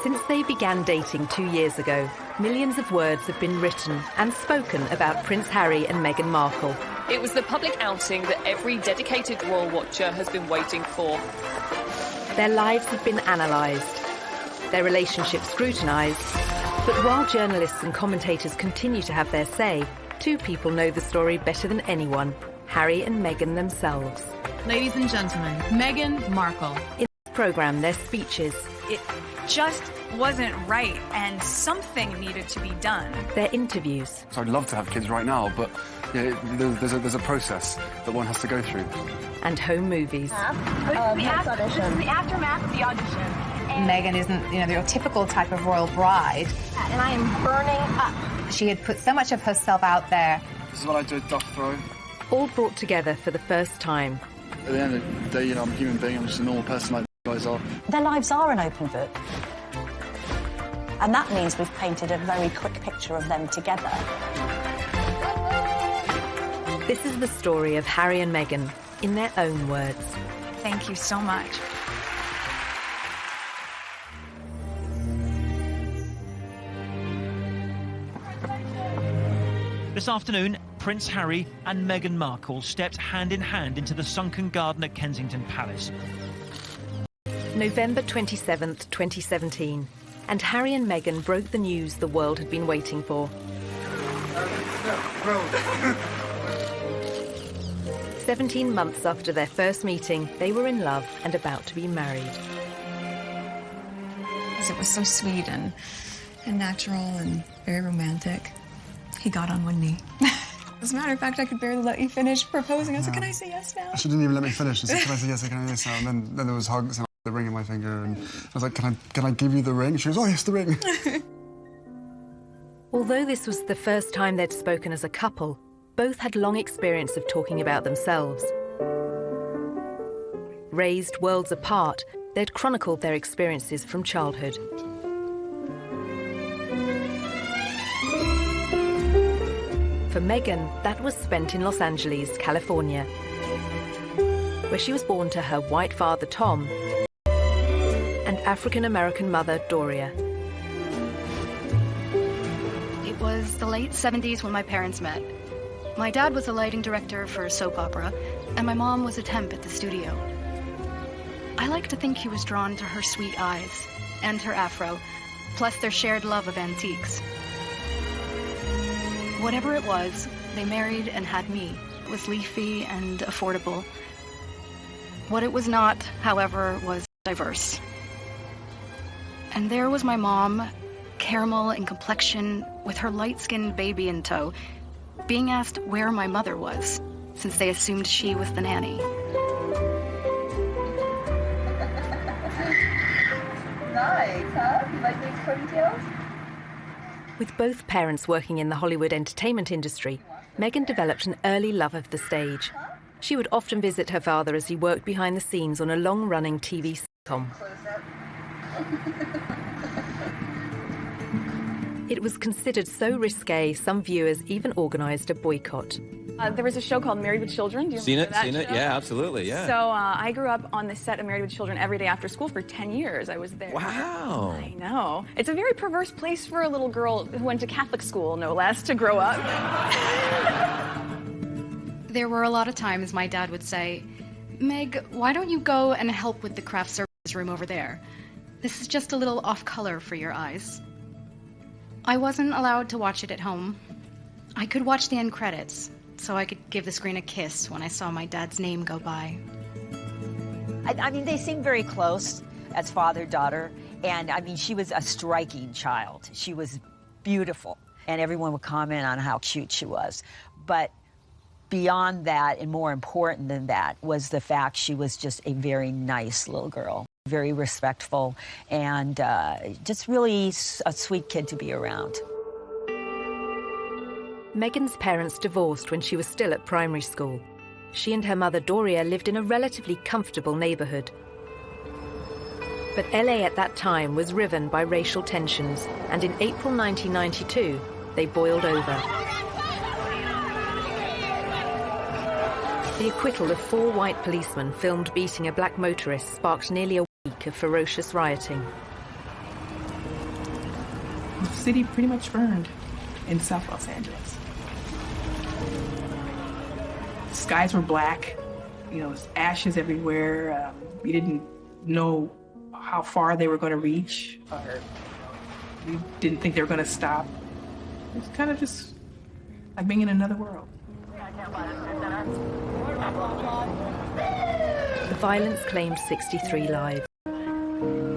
Since they began dating 2 years ago, millions of words have been written and spoken about Prince Harry and Meghan Markle. It was the public outing that every dedicated royal watcher has been waiting for. Their lives have been analysed, their relationship scrutinised. But while journalists and commentators continue to have their say, two people know the story better than anyone: Harry and Meghan themselves. Ladies and gentlemen, Meghan Markle. In this programme, their speeches. It just wasn't right, and something needed to be done. Their interviews. So I'd love to have kids right now, but yeah, there's a process that one has to go through. And home movies. This is the aftermath of the audition. Meghan isn't, your typical type of royal bride. And I am burning up. She had put so much of herself out there. This is what I do at duck throw. All brought together for the first time. At the end of the day, I'm a human being. I'm just a normal person like you guys are. Their lives are an open book. And that means we've painted a very quick picture of them together. This is the story of Harry and Meghan, in their own words. Thank you so much. This afternoon, Prince Harry and Meghan Markle stepped hand in hand into the sunken garden at Kensington Palace. November 27th, 2017, and Harry and Meghan broke the news the world had been waiting for. 17 months after their first meeting, they were in love and about to be married. It was so sweet and natural and very romantic. He got on one knee. As a matter of fact, I could barely let you finish proposing. I was like, can I say yes now? She didn't even let me finish. I said, can I say yes, can I say yes now? And then there was hugs and the ring in my finger. And I was like, can I give you the ring? She goes, oh, yes, the ring. Although this was the first time they'd spoken as a couple, both had long experience of talking about themselves. Raised worlds apart, they'd chronicled their experiences from childhood. For Meghan, that was spent in Los Angeles, California, where she was born to her white father, Tom, and African-American mother, Doria. It was the late 70s when my parents met. My dad was a lighting director for a soap opera, and my mom was a temp at the studio. I like to think he was drawn to her sweet eyes and her afro, plus their shared love of antiques. Whatever it was, they married and had me. It was leafy and affordable. What it was not, however, was diverse. And there was my mom, caramel in complexion, with her light-skinned baby in tow, being asked where my mother was, since they assumed she was the nanny. Nice, huh? You like these ponytails? With both parents working in the Hollywood entertainment industry, Meghan developed an early love of the stage. She would often visit her father as he worked behind the scenes on a long-running TV sitcom. It was considered so risque, some viewers even organised a boycott. There was a show called Married with Children. Do you remember that Seen it, yeah, absolutely, yeah. So I grew up on the set of Married with Children every day after school for 10 years. I was there. Wow. I know. It's a very perverse place for a little girl who went to Catholic school, no less, to grow up. There were a lot of times my dad would say, Meg, why don't you go and help with the craft services room over there? This is just a little off-color for your eyes. I wasn't allowed to watch it at home. I could watch the end credits, so I could give the screen a kiss when I saw my dad's name go by. I mean, they seem very close as father-daughter, and I mean, she was a striking child. She was beautiful, and everyone would comment on how cute she was. But beyond that, and more important than that, was the fact she was just a very nice little girl. Very respectful, and just really a sweet kid to be around. Meghan's parents divorced when she was still at primary school. She and her mother Doria lived in a relatively comfortable neighbourhood. But LA at that time was riven by racial tensions, and in April 1992, they boiled over. The acquittal of 4 white policemen filmed beating a black motorist sparked nearly a week week of ferocious rioting. The city pretty much burned in South Los Angeles. The skies were black, ashes everywhere. We didn't know how far they were going to reach, or we didn't think they were going to stop. It was kind of just like being in another world. The violence claimed 63 lives.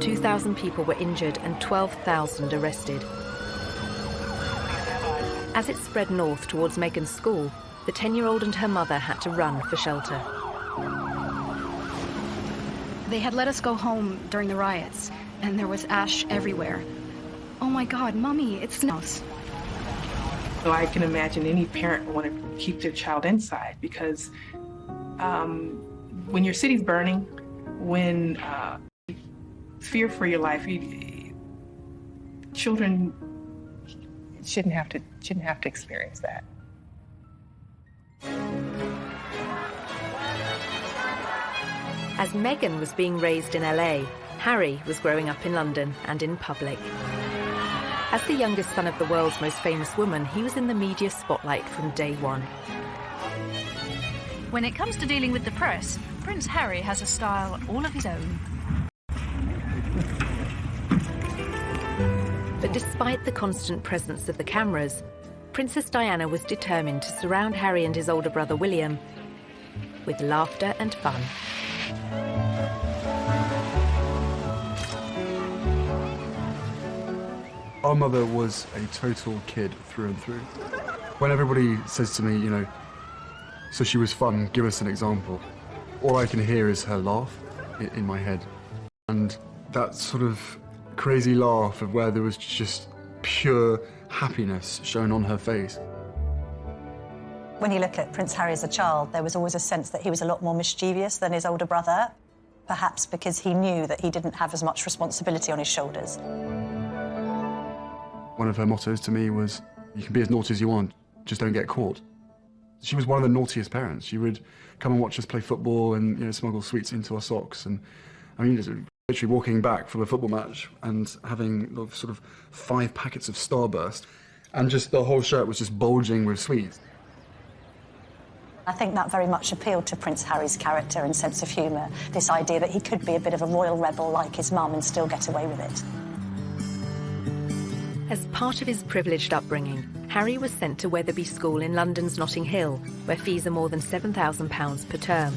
2,000 people were injured and 12,000 arrested. As it spread north towards Meghan's school, the 10-year-old and her mother had to run for shelter. They had let us go home during the riots, and there was ash everywhere. Oh my God, Mommy, it's snows. So I can imagine any parent want to keep their child inside because when your city's burning, when fear for your life, children shouldn't have to experience that. As Meghan was being raised in LA, Harry was growing up in London and in public. As the youngest son of the world's most famous woman, he was in the media spotlight from day one. When it comes to dealing with the press, Prince Harry has a style all of his own. But despite the constant presence of the cameras, Princess Diana was determined to surround Harry and his older brother William with laughter and fun. Our mother was a total kid through and through. When everybody says to me, so she was fun, give us an example, all I can hear is her laugh in my head. And that sort of crazy laugh of where there was just pure happiness shown on her face. When you look at Prince Harry as a child, there was always a sense that he was a lot more mischievous than his older brother, perhaps because he knew that he didn't have as much responsibility on his shoulders. One of her mottos to me was, you can be as naughty as you want, just don't get caught. She was one of the naughtiest parents. She would come and watch us play football and smuggle sweets into our socks. And I mean, literally walking back from a football match and having sort of 5 packets of Starburst, and just the whole shirt was just bulging with sweets. I think that very much appealed to Prince Harry's character and sense of humour, this idea that he could be a bit of a royal rebel like his mum and still get away with it. As part of his privileged upbringing, Harry was sent to Wetherby School in London's Notting Hill, where fees are more than £7,000 per term.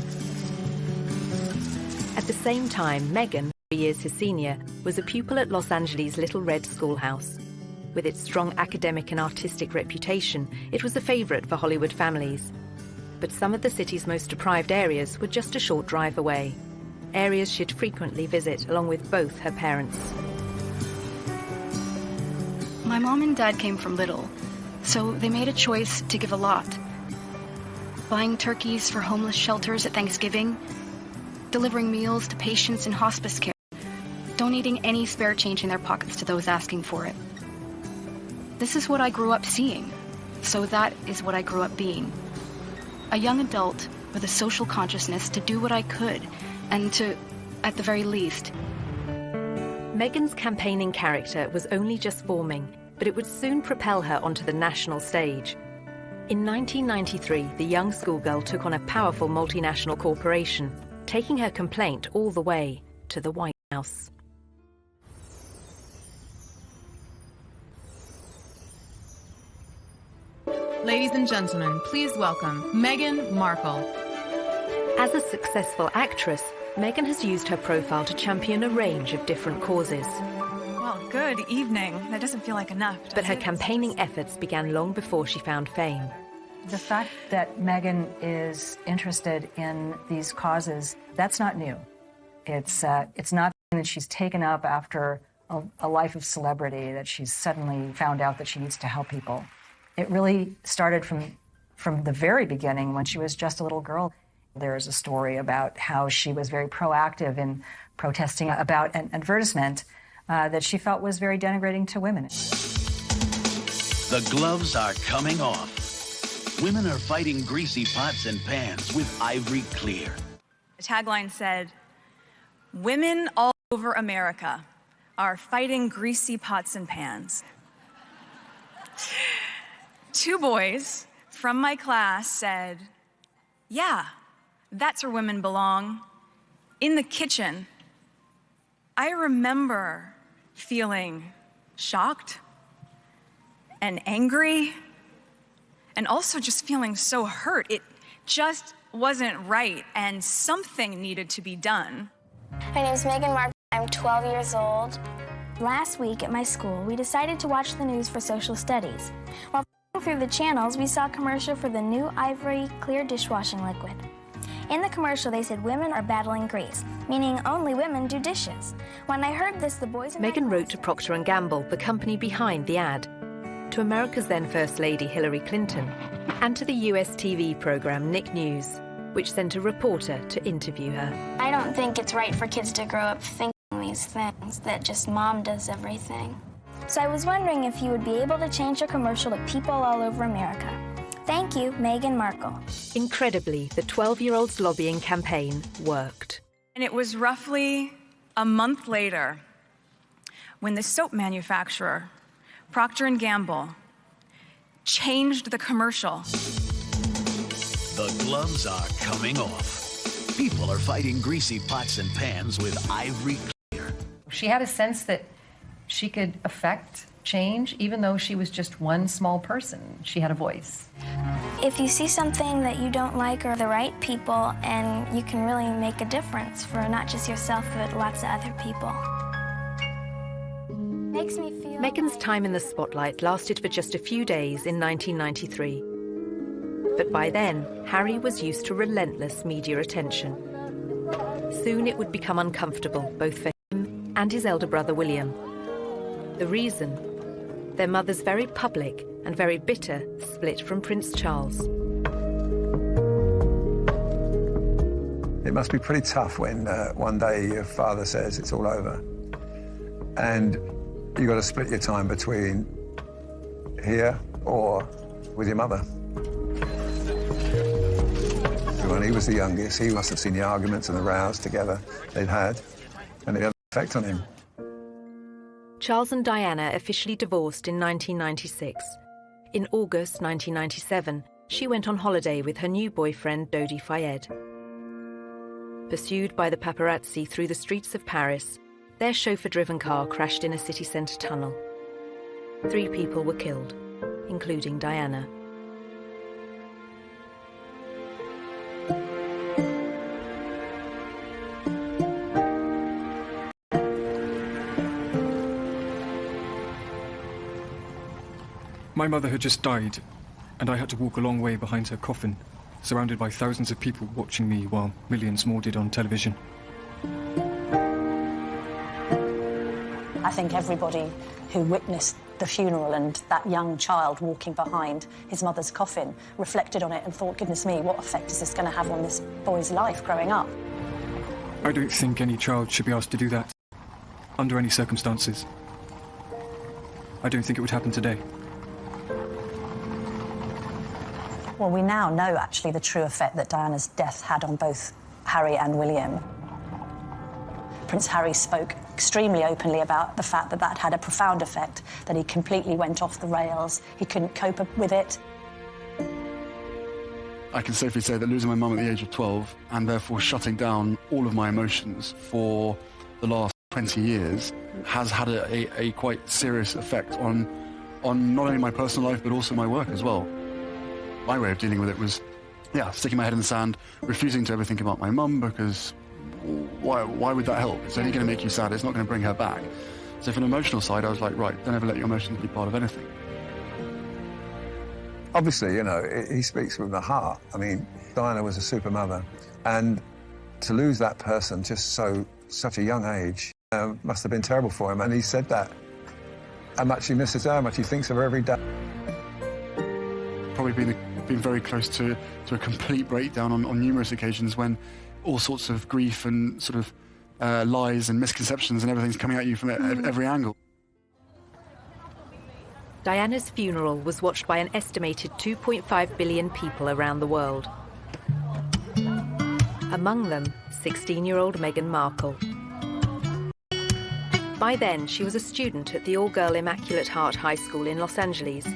At the same time, Meghan, 3 years his senior, was a pupil at Los Angeles' Little Red Schoolhouse. With its strong academic and artistic reputation, it was a favourite for Hollywood families. But some of the city's most deprived areas were just a short drive away, areas she'd frequently visit along with both her parents. My mom and dad came from little, so they made a choice to give a lot. Buying turkeys for homeless shelters at Thanksgiving, delivering meals to patients in hospice care, donating any spare change in their pockets to those asking for it. This is what I grew up seeing, so that is what I grew up being. A young adult with a social consciousness to do what I could, and to, at the very least. Meghan's campaigning character was only just forming, but it would soon propel her onto the national stage. In 1993, the young schoolgirl took on a powerful multinational corporation, taking her complaint all the way to the White House. Ladies and gentlemen, please welcome Meghan Markle. As a successful actress, Meghan has used her profile to champion a range of different causes. Well, good evening. That doesn't feel like enough. But her campaigning efforts began long before she found fame. The fact that Meghan is interested in these causes, that's not new. It's not that she's taken up after a life of celebrity, that she's suddenly found out that she needs to help people. It really started from the very beginning when she was just a little girl. There's a story about how she was very proactive in protesting about an advertisement that she felt was very denigrating to women. The gloves are coming off. Women are fighting greasy pots and pans with Ivory Clear. The tagline said, "Women all over America are fighting greasy pots and pans. 2 boys from my class said, "Yeah, that's where women belong, in the kitchen." I remember feeling shocked and angry and also just feeling so hurt. It just wasn't right, and something needed to be done. My name is Meghan Markle. I'm 12 years old. Last week at my school, we decided to watch the news for social studies. While through the channels, we saw a commercial for the new Ivory clear dishwashing liquid. In the commercial, they said women are battling grease, meaning only women do dishes. When I heard this, the boys... Meghan wrote to Procter & Gamble, the company behind the ad, to America's then First Lady Hillary Clinton, and to the US TV program Nick News, which sent a reporter to interview her. I don't think it's right for kids to grow up thinking these things, that just mom does everything. So I was wondering if you would be able to change your commercial to people all over America. Thank you, Meghan Markle. Incredibly, the 12-year-old's lobbying campaign worked. And it was roughly a month later when the soap manufacturer, Procter & Gamble, changed the commercial. The gloves are coming off. People are fighting greasy pots and pans with Ivory Clear. She had a sense that she could affect change, even though she was just one small person. She had a voice. If you see something that you don't like or the right people, and you can really make a difference for not just yourself, but lots of other people. Makes me feel... Meghan's time in the spotlight lasted for just a few days in 1993. But by then, Harry was used to relentless media attention. Soon it would become uncomfortable, both for him and his elder brother William. The reason? Their mother's very public and very bitter split from Prince Charles. It must be pretty tough when one day your father says it's all over. And you've got to split your time between here or with your mother. When he was the youngest, he must have seen the arguments and the rows together they'd had, and it had an effect on him. Charles and Diana officially divorced in 1996. In August 1997, she went on holiday with her new boyfriend, Dodi Fayed. Pursued by the paparazzi through the streets of Paris, their chauffeur-driven car crashed in a city centre tunnel. 3 people were killed, including Diana. My mother had just died, and I had to walk a long way behind her coffin, surrounded by thousands of people watching me while millions more did on television. I think everybody who witnessed the funeral and that young child walking behind his mother's coffin reflected on it and thought, goodness me, what effect is this going to have on this boy's life growing up? I don't think any child should be asked to do that, under any circumstances. I don't think it would happen today. Well, we now know, actually, the true effect that Diana's death had on both Harry and William. Prince Harry spoke extremely openly about the fact that that had a profound effect, that he completely went off the rails, he couldn't cope with it. I can safely say that losing my mum at the age of 12, and therefore shutting down all of my emotions for the last 20 years, has had a quite serious effect on not only my personal life, but also my work as well. My way of dealing with it was, sticking my head in the sand, refusing to ever think about my mum, because why would that help? It's only going to make you sad, it's not going to bring her back. So from an emotional side, I was like, right, don't ever let your emotions be part of anything. Obviously, you know, he speaks from the heart. I mean, Diana was a super mother, and to lose that person just such a young age must have been terrible for him, and he said that. How much he misses her, how much he thinks of her every day. Probably been very close to a complete breakdown on numerous occasions, when all sorts of grief and sort of lies and misconceptions and everything's coming at you from every angle. Diana's funeral was watched by an estimated 2.5 billion people around the world. Among them, 16-year-old Meghan Markle. By then, she was a student at the all-girl Immaculate Heart High School in Los Angeles.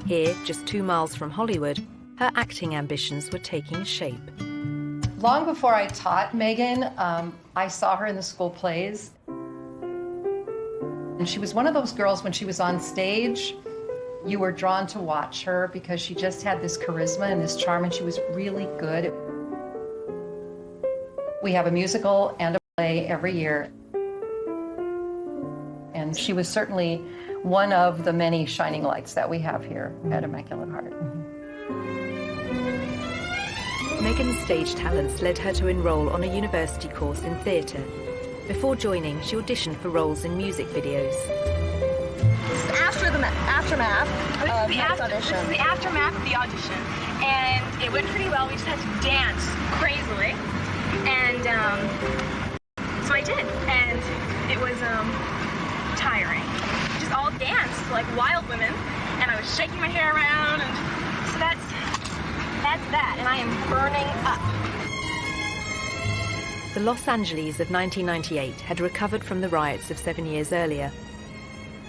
Here, just 2 miles from Hollywood, her acting ambitions were taking shape. Long before I taught Meghan, I saw her in the school plays. And she was one of those girls, when she was on stage, you were drawn to watch her because she just had this charisma and this charm, and she was really good. We have a musical and a play every year. And she was certainly one of the many shining lights that we have here at Immaculate Heart. Meghan's stage talents led her to enroll on a university course in theatre. Before joining, she auditioned for roles in music videos. This is after the aftermath of this this audition. This is the aftermath of the audition, and it went pretty well. We just had to dance crazily, and so I did, and it was tiring. Just all danced like wild women, and I was shaking my hair around, and so that's that, and I am burning up. The Los Angeles of 1998 had recovered from the riots of 7 years earlier.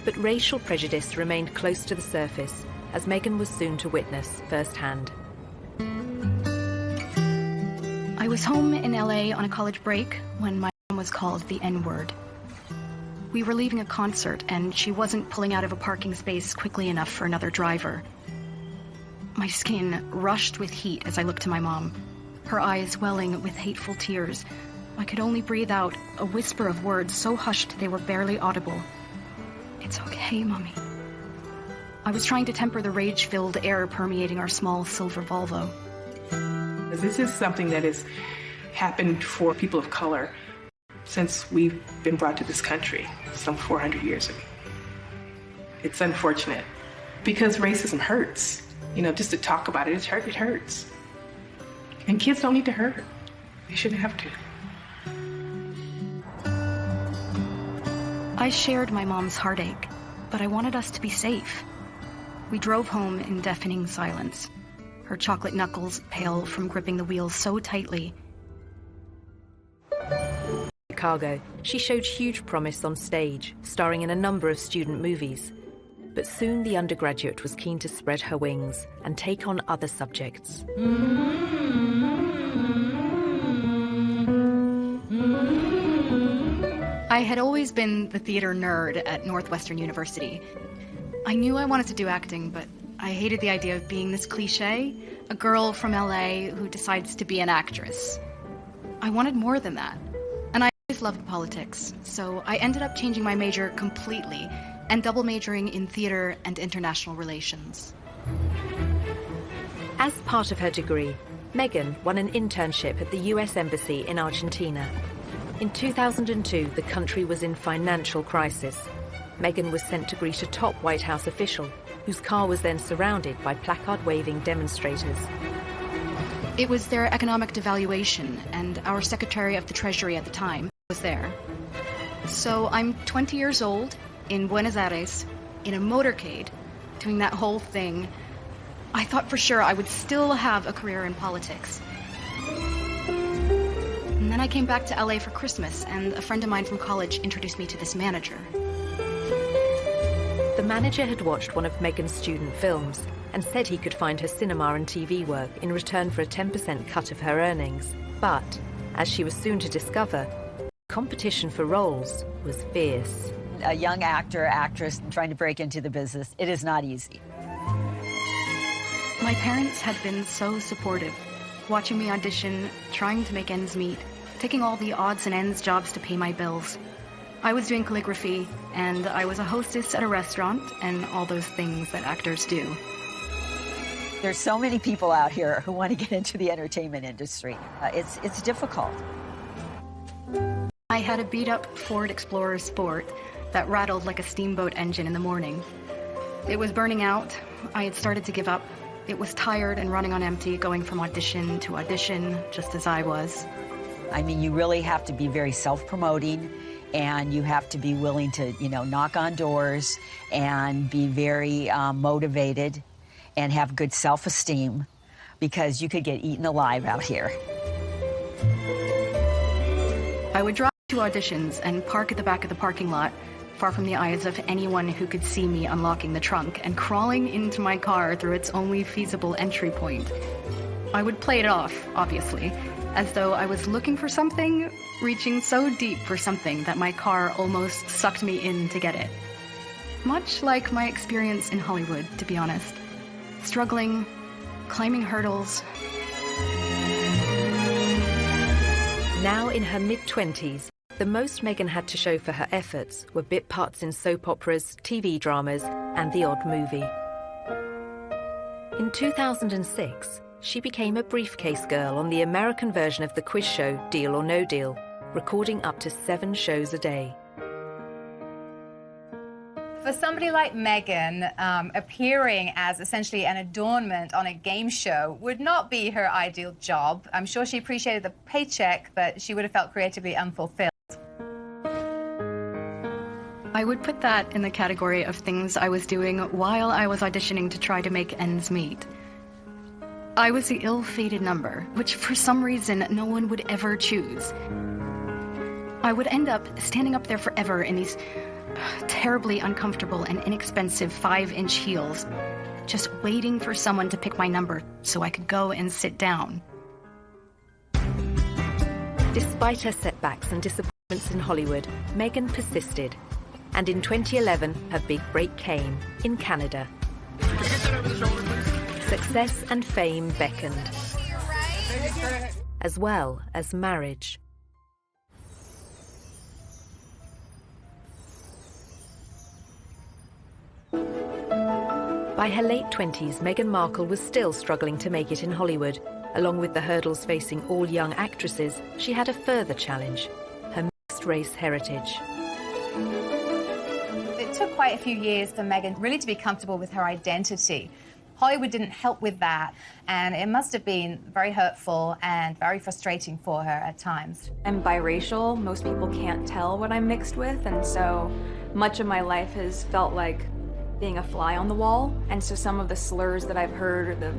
But racial prejudice remained close to the surface, as Meghan was soon to witness firsthand. I was home in LA on a college break when my mom was called the N-word. We were leaving a concert, and she wasn't pulling out of a parking space quickly enough for another driver. My skin rushed with heat as I looked to my mom, her eyes welling with hateful tears. I could only breathe out a whisper of words so hushed they were barely audible. "It's okay, Mommy." I was trying to temper the rage-filled air permeating our small silver Volvo. This is something that has happened for people of color since we've been brought to this country some 400 years ago. It's unfortunate because racism hurts. You know, just to talk about it, it hurts. And kids don't need to hurt. They shouldn't have to. I shared my mom's heartache, but I wanted us to be safe. We drove home in deafening silence, her chocolate knuckles pale from gripping the wheel so tightly. Chicago, she showed huge promise on stage, starring in a number of student movies. But soon the undergraduate was keen to spread her wings and take on other subjects. I had always been the theater nerd at Northwestern University. I knew I wanted to do acting, but I hated the idea of being this cliché, a girl from LA who decides to be an actress. I wanted more than that, and I always loved politics, so I ended up changing my major completely and double majoring in theater and international relations. As part of her degree, Meghan won an internship at the US Embassy in Argentina. In 2002, the country was in financial crisis. Meghan was sent to greet a top White House official, whose car was then surrounded by placard-waving demonstrators. It was their economic devaluation, and our Secretary of the Treasury at the time was there. So I'm 20 years old, in Buenos Aires, in a motorcade, doing that whole thing. I thought for sure I would still have a career in politics. And then I came back to LA for Christmas, and a friend of mine from college introduced me to this manager. The manager had watched one of Meghan's student films and said he could find her cinema and TV work in return for a 10% cut of her earnings. But, as she was soon to discover, competition for roles was fierce. A young actor, actress trying to break into the business, it is not easy. My parents had been so supportive, watching me audition, trying to make ends meet, taking all the odds and ends jobs to pay my bills. I was doing calligraphy, and I was a hostess at a restaurant, and all those things that actors do. There's so many people out here who want to get into the entertainment industry. It's difficult. I had a beat-up Ford Explorer Sport that rattled like a steamboat engine in the morning. It was burning out. I had started to give up. It was tired and running on empty, going from audition to audition, just as I was. I mean, you really have to be very self-promoting, and you have to be willing to, you know, knock on doors and be very motivated and have good self-esteem, because you could get eaten alive out here. I would drive to to auditions and park at the back of the parking lot, far from the eyes of anyone who could see me unlocking the trunk and crawling into my car through its only feasible entry point. I would play it off, obviously, as though I was looking for something, reaching so deep for something that my car almost sucked me in to get it. Much like my experience in Hollywood, to be honest. Struggling, climbing hurdles. Now in her mid-20s, the most Meghan had to show for her efforts were bit parts in soap operas, TV dramas, and the odd movie. In 2006, she became a briefcase girl on the American version of the quiz show Deal or No Deal, recording up to 7 shows a day. For somebody like Meghan, appearing as essentially an adornment on a game show would not be her ideal job. I'm sure she appreciated the paycheck, but she would have felt creatively unfulfilled. I would put that in the category of things I was doing while I was auditioning to try to make ends meet. I was the ill-fated number, which for some reason no one would ever choose. I would end up standing up there forever in these terribly uncomfortable and inexpensive 5-inch heels, just waiting for someone to pick my number so I could go and sit down. Despite her setbacks and disappointments in Hollywood, Meghan persisted. And in 2011, her big break came in Canada. Success and fame beckoned, as well as marriage. By her late 20s, Meghan Markle was still struggling to make it in Hollywood. Along with the hurdles facing all young actresses, she had a further challenge: her mixed-race heritage. It took quite a few years for Meghan really to be comfortable with her identity. Hollywood didn't help with that, and it must have been very hurtful and very frustrating for her at times. I'm biracial. Most people can't tell what I'm mixed with, and so much of my life has felt like being a fly on the wall. And so some of the slurs that I've heard, or the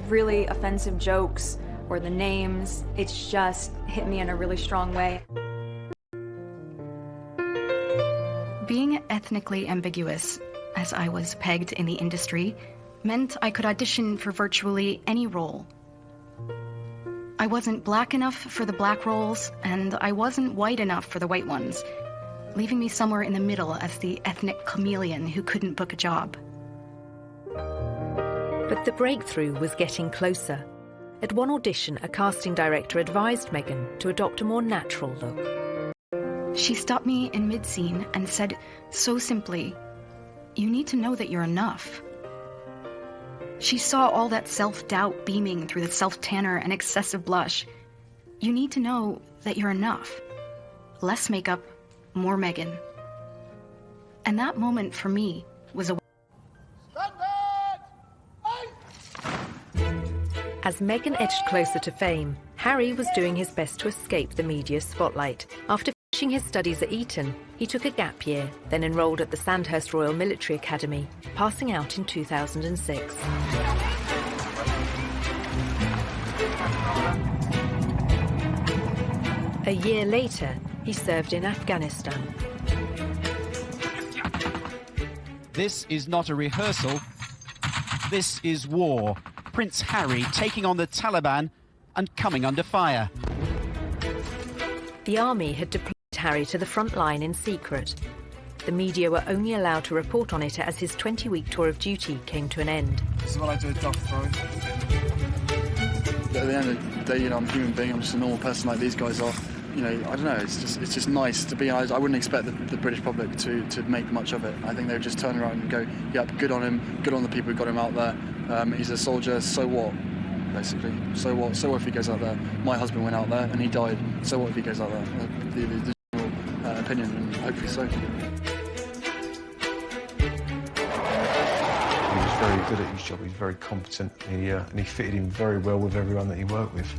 really offensive jokes, or the names, it's just hit me in a really strong way. Being ethnically ambiguous, as I was pegged in the industry, meant I could audition for virtually any role. I wasn't black enough for the black roles, and I wasn't white enough for the white ones, leaving me somewhere in the middle as the ethnic chameleon who couldn't book a job. But the breakthrough was getting closer. At one audition, a casting director advised Meghan to adopt a more natural look. She stopped me in mid-scene and said so simply, "You need to know that you're enough." She saw all that self-doubt beaming through the self-tanner and excessive blush. You need to know that you're enough. Less makeup, more Meghan. And that moment for me was a... As Meghan edged closer to fame, Harry was doing his best to escape the media spotlight. After finishing his studies at Eton, he took a gap year, then enrolled at the Sandhurst Royal Military Academy, passing out in 2006. A year later, he served in Afghanistan. This is not a rehearsal. This is war. Prince Harry taking on the Taliban and coming under fire. The army had deployed Harry to the front line in secret. The media were only allowed to report on it as his 20-week tour of duty came to an end. This is what I do, dog throwing. At the end of the day, I'm a human being. I'm just a normal person like these guys are. I don't know. It's just nice to be. I wouldn't expect the British public to make much of it. I think they would just turn around and go, "Yep, good on him. Good on the people who got him out there. He's a soldier. So what?" Basically, so what? So what if he goes out there? My husband went out there and he died. So what if he goes out there? The general opinion, and hopefully so. He was very good at his job. He was very competent. And he fitted in very well with everyone that he worked with.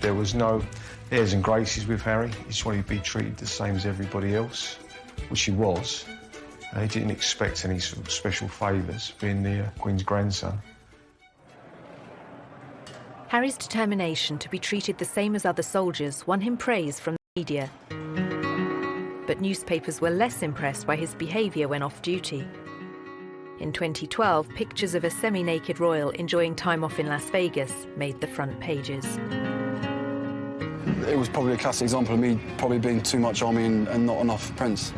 There was no airs and graces with Harry. He just wanted to be treated the same as everybody else, which he was. He didn't expect any sort of special favours, being the Queen's grandson. Harry's determination to be treated the same as other soldiers won him praise from media. But newspapers were less impressed by his behaviour when off-duty. In 2012, pictures of a semi-naked royal enjoying time off in Las Vegas made the front pages. It was probably a classic example of me probably being too much army and not enough Prince.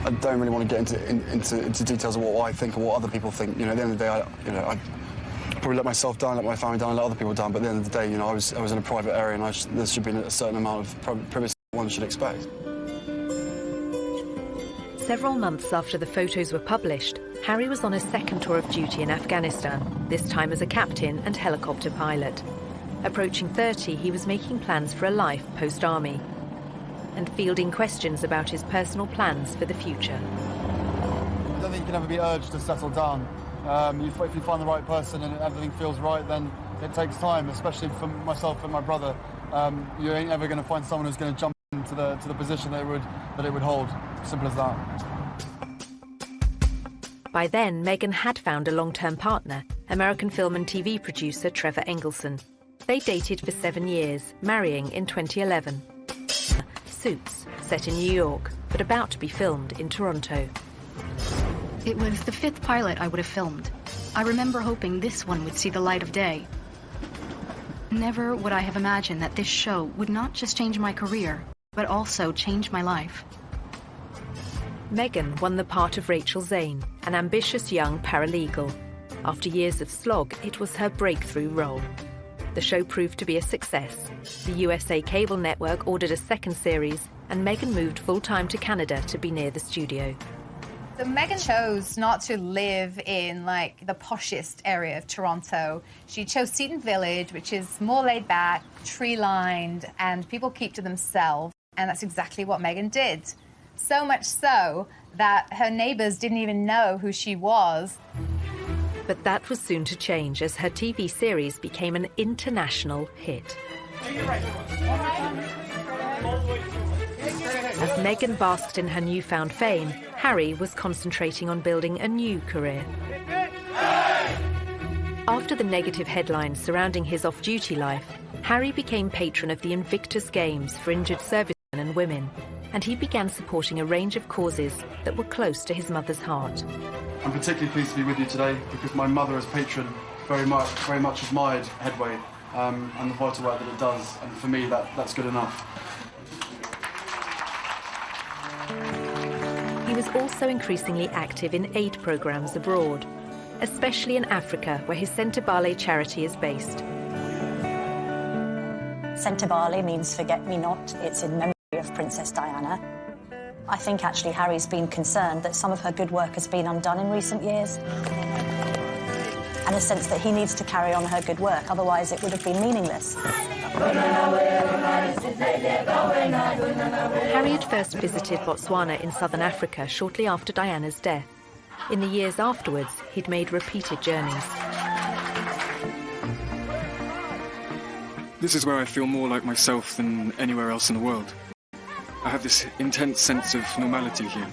I don't really want to get into details of what I think or what other people think. You know, at the end of the day, I probably let myself down, let my family down, let other people down. But at the end of the day, you know, I was in a private area, and there should be a certain amount of privacy one should expect. Several months after the photos were published, Harry was on his second tour of duty in Afghanistan, this time as a captain and helicopter pilot. Approaching 30, he was making plans for a life post-army and fielding questions about his personal plans for the future. I don't think you can ever be urged to settle down. If you find the right person and everything feels right, then it takes time, especially for myself and my brother. You ain't ever going to find someone who's going to jump into the position that it would hold. Simple as that. By then, Meghan had found a long-term partner, American film and TV producer Trevor Engelson. They dated for 7 years, marrying in 2011. Suits, set in New York, but about to be filmed in Toronto. It was the 5th pilot I would have filmed. I remember hoping this one would see the light of day. Never would I have imagined that this show would not just change my career, but also change my life. Meghan won the part of Rachel Zane, an ambitious young paralegal. After years of slog, it was her breakthrough role. The show proved to be a success. The USA cable network ordered a second series, and Meghan moved full-time to Canada to be near the studio. So Meghan chose not to live in, like, the poshest area of Toronto. She chose Seton Village, which is more laid back, tree-lined, and people keep to themselves. And that's exactly what Meghan did. So much so that her neighbours didn't even know who she was. But that was soon to change as her TV series became an international hit. As Meghan basked in her newfound fame, Harry was concentrating on building a new career. After the negative headlines surrounding his off-duty life, Harry became patron of the Invictus Games for injured servicemen and women, and he began supporting a range of causes that were close to his mother's heart. I'm particularly pleased to be with you today because my mother as patron very much admired Headway and the vital work that it does, and for me that's good enough. He was also increasingly active in aid programs abroad, especially in Africa, where his Sentebale charity is based. Sentebale means forget-me-not. It's in memory of Princess Diana. I think actually Harry's been concerned that some of her good work has been undone in recent years. And a sense that he needs to carry on her good work, otherwise it would have been meaningless. Harry had first visited Botswana in southern Africa shortly after Diana's death. In the years afterwards, he'd made repeated journeys. This is where I feel more like myself than anywhere else in the world. I have this intense sense of normality here.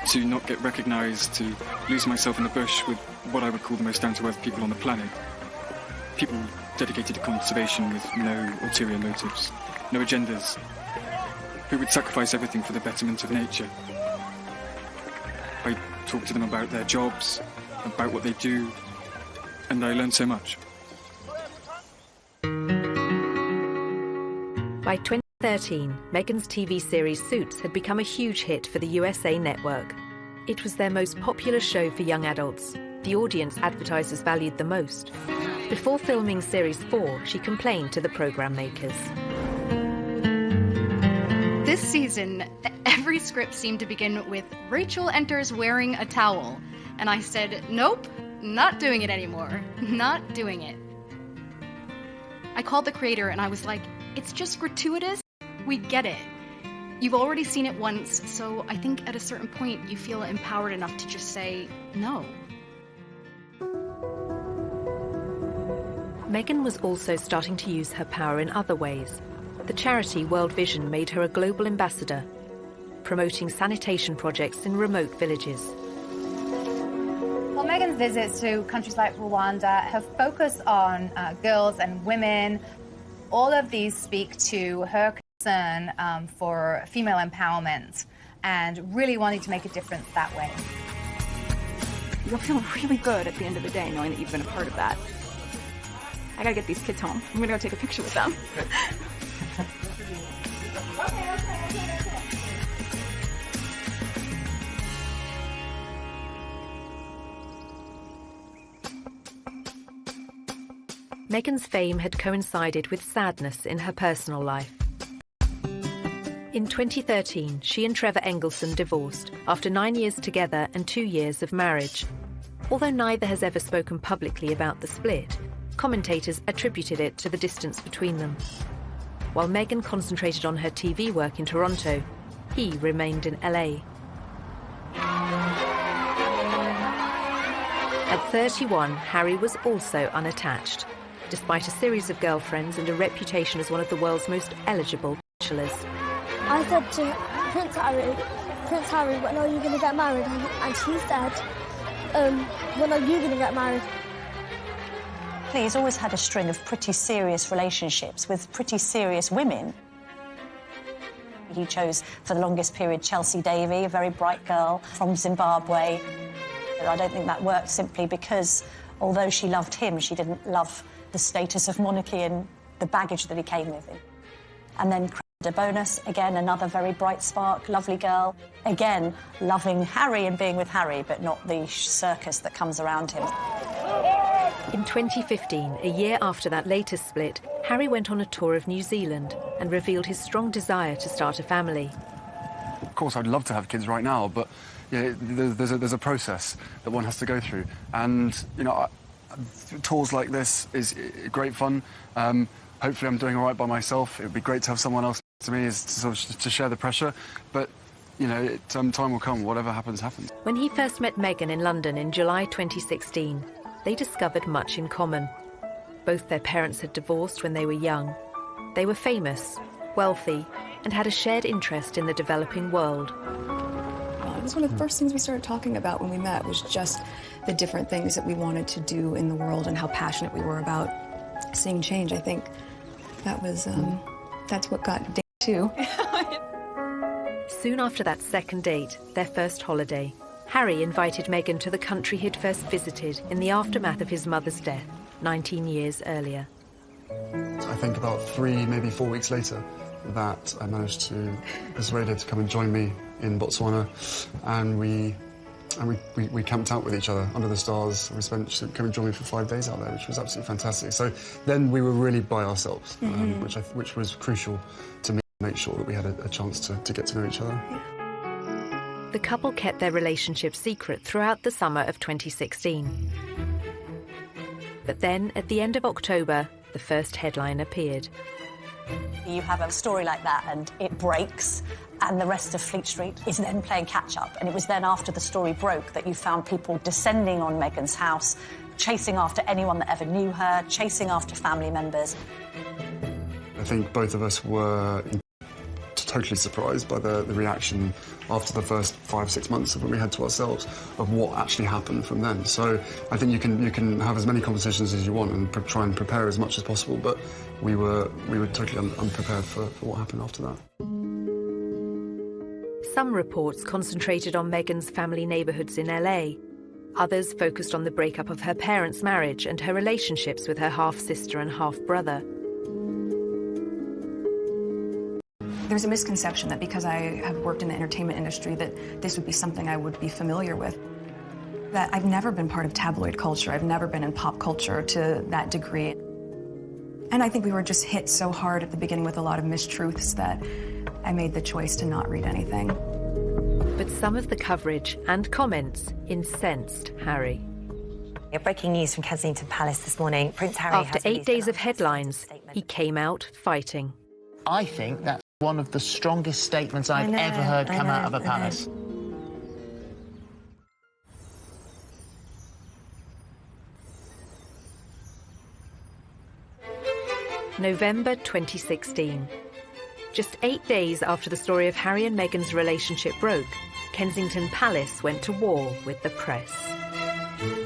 To not get recognised, to lose myself in the bush with what I would call the most down-to-earth people on the planet. People dedicated to conservation with no ulterior motives, no agendas, who would sacrifice everything for the betterment of nature. I talk to them about their jobs, about what they do, and I learn so much. By 2013, Meghan's TV series Suits had become a huge hit for the USA network. It was their most popular show for young adults, the audience advertisers valued the most. Before filming Series 4, she complained to the program makers. This season, every script seemed to begin with Rachel enters wearing a towel. And I said, nope, not doing it anymore. Not doing it. I called the creator and I was like, it's just gratuitous. We get it. You've already seen it once, so I think at a certain point you feel empowered enough to just say no. Meghan was also starting to use her power in other ways. The charity World Vision made her a global ambassador, promoting sanitation projects in remote villages. Well, Meghan's visits to countries like Rwanda have focused on girls and women. All of these speak to her concern for female empowerment and really wanting to make a difference that way. You'll feel really good at the end of the day knowing that you've been a part of that. I gotta get these kids home. I'm gonna go take a picture with them. Meghan's fame had coincided with sadness in her personal life. In 2013, she and Trevor Engelson divorced after 9 years together and 2 years of marriage. Although neither has ever spoken publicly about the split, commentators attributed it to the distance between them. While Meghan concentrated on her TV work in Toronto, he remained in LA. At 31, Harry was also unattached, despite a series of girlfriends and a reputation as one of the world's most eligible bachelors. I said to Prince Harry, when are you going to get married? And he said, when are you going to get married? He's always had a string of pretty serious relationships with pretty serious women. He chose, for the longest period, Chelsea Davy, a very bright girl from Zimbabwe. I don't think that worked simply because, although she loved him, she didn't love the status of monarchy and the baggage that he came with him. And then de Bonus, again, another very bright spark, lovely girl. Again, loving Harry and being with Harry, but not the circus that comes around him. In 2015, a year after that latest split, Harry went on a tour of New Zealand and revealed his strong desire to start a family. Of course, I'd love to have kids right now, but there's a process that one has to go through. And, tours like this is great fun. Hopefully I'm doing all right by myself. It would be great to have someone else to me to share the pressure. But, time will come. Whatever happens, happens. When he first met Meghan in London in July 2016, they discovered much in common. Both their parents had divorced when they were young. They were famous, wealthy, and had a shared interest in the developing world. It was one of the first things we started talking about when we met, was just the different things that we wanted to do in the world and how passionate we were about seeing change. I think that was, that's what got day 2. Soon after that second date, their first holiday, Harry invited Meghan to the country he'd first visited in the aftermath of his mother's death 19 years earlier. I think about 3, maybe 4 weeks later, that I managed to persuade her to come and join me in Botswana, and we camped out with each other under the stars. She came and joined me for 5 days out there, which was absolutely fantastic. So then we were really by ourselves, which was crucial to me, to make sure that we had a chance to get to know each other. The couple kept their relationship secret throughout the summer of 2016. But then, at the end of October, the first headline appeared. You have a story like that and it breaks, and the rest of Fleet Street is then playing catch-up. And it was then after the story broke that you found people descending on Meghan's house, chasing after anyone that ever knew her, chasing after family members. I think both of us were totally surprised by the reaction after the first 5-6 months of what we had to ourselves of what actually happened from then. So I think you can have as many conversations as you want and try and prepare as much as possible, but we were totally unprepared for what happened after that. Some reports concentrated on Meghan's family neighbourhoods in LA. Others focused on the breakup of her parents' marriage and her relationships with her half-sister and half-brother. There's a misconception that because I have worked in the entertainment industry that this would be something I would be familiar with. That I've never been part of tabloid culture. I've never been in pop culture to that degree. And I think we were just hit so hard at the beginning with a lot of mistruths that I made the choice to not read anything. But some of the coverage and comments incensed Harry. Breaking news from Kensington Palace this morning. Prince Harry After 8 days of headlines, he came out fighting. I think that's one of the strongest statements I've ever heard come out of a palace. November 2016. Just 8 days after the story of Harry and Meghan's relationship broke, Kensington Palace went to war with the press.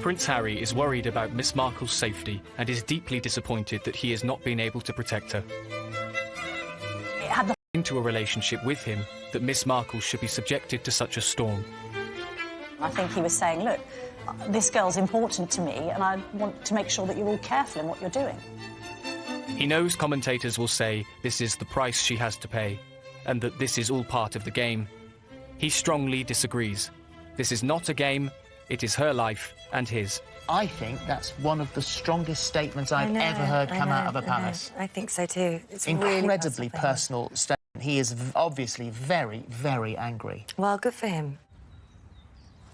Prince Harry is worried about Miss Markle's safety and is deeply disappointed that he has not been able to protect her. It had the into a relationship with him that Miss Markle should be subjected to such a storm. I think he was saying, look, this girl's important to me and I want to make sure that you're all careful in what you're doing. He knows commentators will say this is the price she has to pay and that this is all part of the game. He strongly disagrees. This is not a game, it is her life and his. I think that's one of the strongest statements I've ever heard come out of a palace. I think so too. It's incredibly personal statement. He is obviously very, very angry. Well, good for him.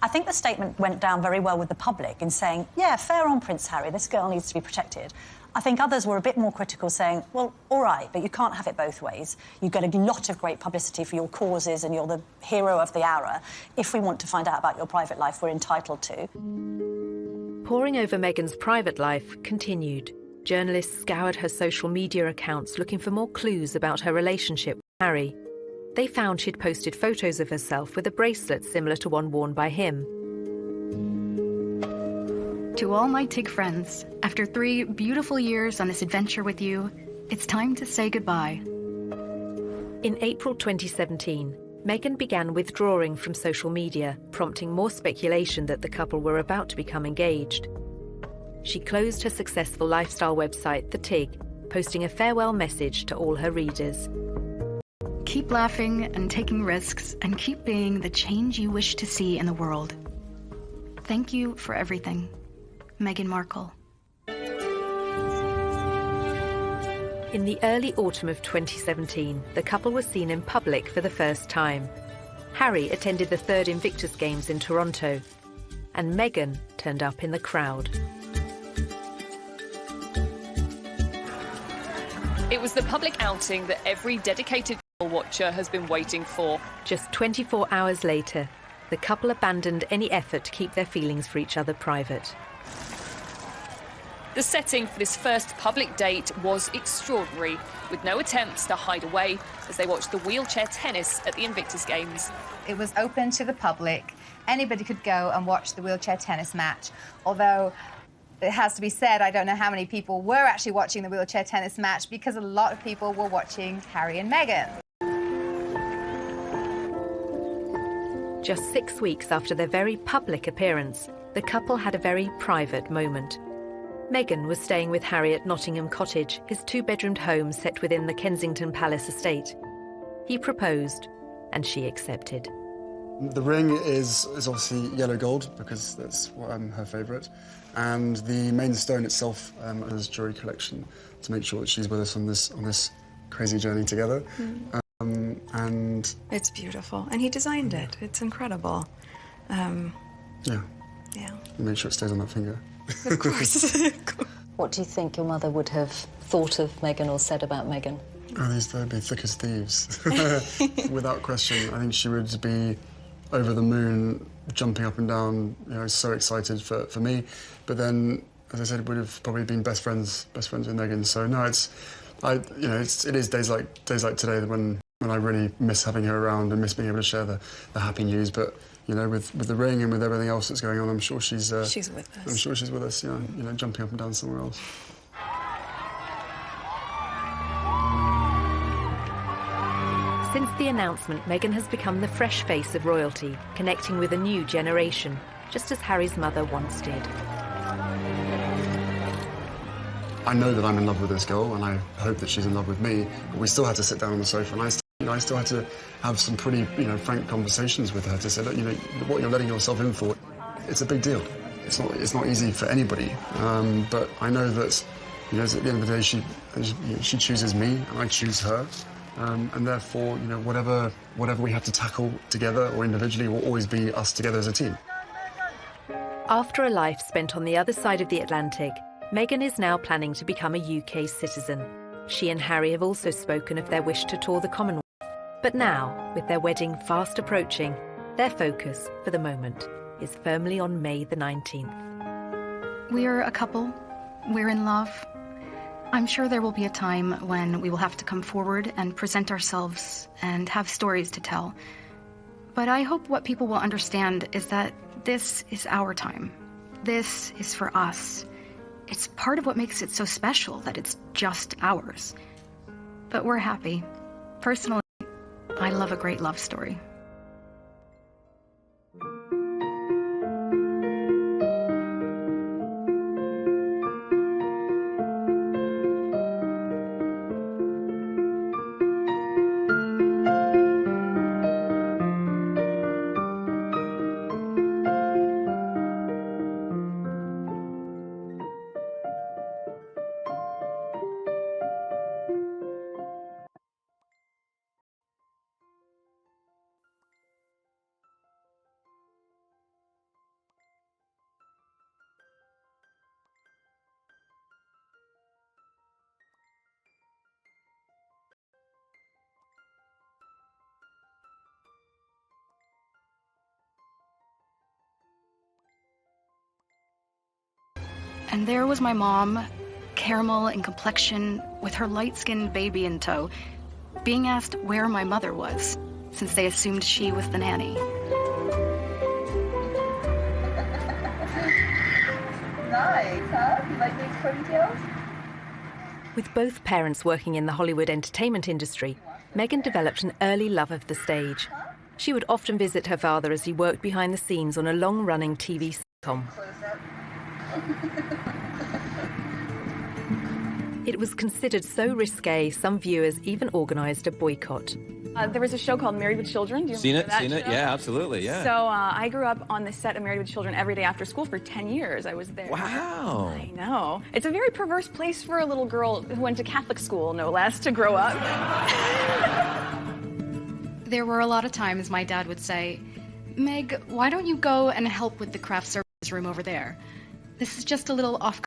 I think the statement went down very well with the public in saying, yeah, fair on Prince Harry, this girl needs to be protected. I think others were a bit more critical, saying, well, all right, but you can't have it both ways. You get a lot of great publicity for your causes and you're the hero of the hour. If we want to find out about your private life, we're entitled to. Poring over Meghan's private life continued. Journalists scoured her social media accounts looking for more clues about her relationship with Harry. They found she'd posted photos of herself with a bracelet similar to one worn by him. To all my TIG friends, after 3 beautiful years on this adventure with you, it's time to say goodbye. In April 2017, Meghan began withdrawing from social media, prompting more speculation that the couple were about to become engaged. She closed her successful lifestyle website, The TIG, posting a farewell message to all her readers. Keep laughing and taking risks, and keep being the change you wish to see in the world. Thank you for everything, Meghan Markle. In the early autumn of 2017, the couple was seen in public for the first time. Harry attended the 3rd Invictus Games in Toronto, and Meghan turned up in the crowd. It was the public outing that every dedicated watcher has been waiting for. Just 24 hours later, the couple abandoned any effort to keep their feelings for each other private. The setting for this first public date was extraordinary, with no attempts to hide away as they watched the wheelchair tennis at the Invictus Games. It was open to the public. Anybody could go and watch the wheelchair tennis match, although it has to be said, I don't know how many people were actually watching the wheelchair tennis match because a lot of people were watching Harry and Meghan. Just 6 weeks after their very public appearance, the couple had a very private moment. Meghan was staying with Harry at Nottingham Cottage, his 2-bedroomed home set within the Kensington Palace estate. He proposed, and she accepted. The ring is obviously yellow gold, because that's her favourite. And the main stone itself is jewellery collection to make sure that she's with us on this crazy journey together. And it's beautiful, and he designed it. It's incredible. Yeah. Make sure it stays on that finger. Of course. What do you think your mother would have thought of Meghan or said about Meghan? Oh, they'd be thick as thieves. Without question. I think she would be over the moon, jumping up and down, so excited for me. But then, as I said, would have probably been best friends with Meghan. So no, it is days like today when I really miss having her around and miss being able to share the happy news. But with the ring and with everything else that's going on, I'm sure she's with us. I'm sure she's with us. Jumping up and down somewhere else. Since the announcement, Meghan has become the fresh face of royalty, connecting with a new generation, just as Harry's mother once did. I know that I'm in love with this girl, and I hope that she's in love with me, but we still had to sit down on the sofa, and I still had to have some pretty, frank conversations with her to say, look, what you're letting yourself in for, it's a big deal. It's not easy for anybody, but I know that, at the end of the day, she chooses me, and I choose her. And therefore, whatever we have to tackle together or individually will always be us together as a team. After a life spent on the other side of the Atlantic, Meghan is now planning to become a UK citizen. She and Harry have also spoken of their wish to tour the Commonwealth. But now, with their wedding fast approaching, their focus, for the moment, is firmly on May the 19th. We're a couple. We're in love. I'm sure there will be a time when we will have to come forward and present ourselves and have stories to tell. But I hope what people will understand is that this is our time. This is for us. It's part of what makes it so special that it's just ours. But we're happy. Personally, I love a great love story. And there was my mom, caramel in complexion, with her light-skinned baby in tow, being asked where my mother was, since they assumed she was the nanny. Nice, huh? You like these ponytails? With both parents working in the Hollywood entertainment industry, Meghan developed an early love of the stage. She would often visit her father as he worked behind the scenes on a long-running TV sitcom. It was considered so risque, some viewers even organised a boycott. There was a show called Married with Children. Do you remember that show? Yeah, absolutely, yeah. So I grew up on the set of Married with Children every day after school for 10 years. I was there. Wow. I know. It's a very perverse place for a little girl who went to Catholic school, no less, to grow up. There were a lot of times my dad would say, Meg, why don't you go and help with the craft services room over there? This is just a little off